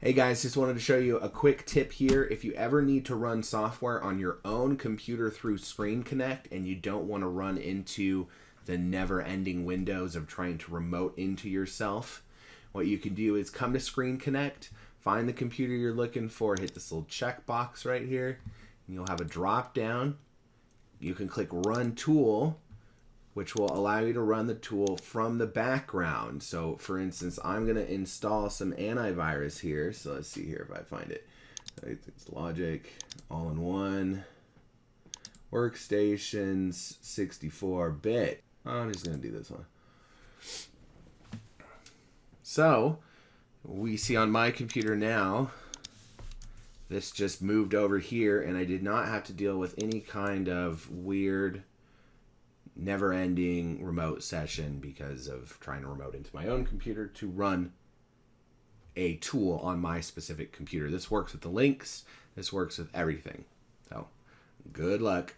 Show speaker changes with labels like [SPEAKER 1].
[SPEAKER 1] Hey guys, just wanted to show you a quick tip here. If you ever need to run software on your own computer through Screen Connect and you don't want to run into the never-ending windows of trying to remote into yourself, what you can do is come to Screen Connect, find the computer you're looking for, hit this little check box right here, and you'll have a drop down. You can click Run Tool, which will allow you to run the tool from the background. So for instance, I'm going to install some antivirus here. So let's see here if I find it. It's Logic, all-in-one, Workstations, 64-bit. I'm just going to do this one. So we see on my computer now, this just moved over here and I did not have to deal with any kind of weird never-ending remote session because of trying to remote into my own computer to run a tool on my specific computer. This works with the links. This works with everything. So, good luck.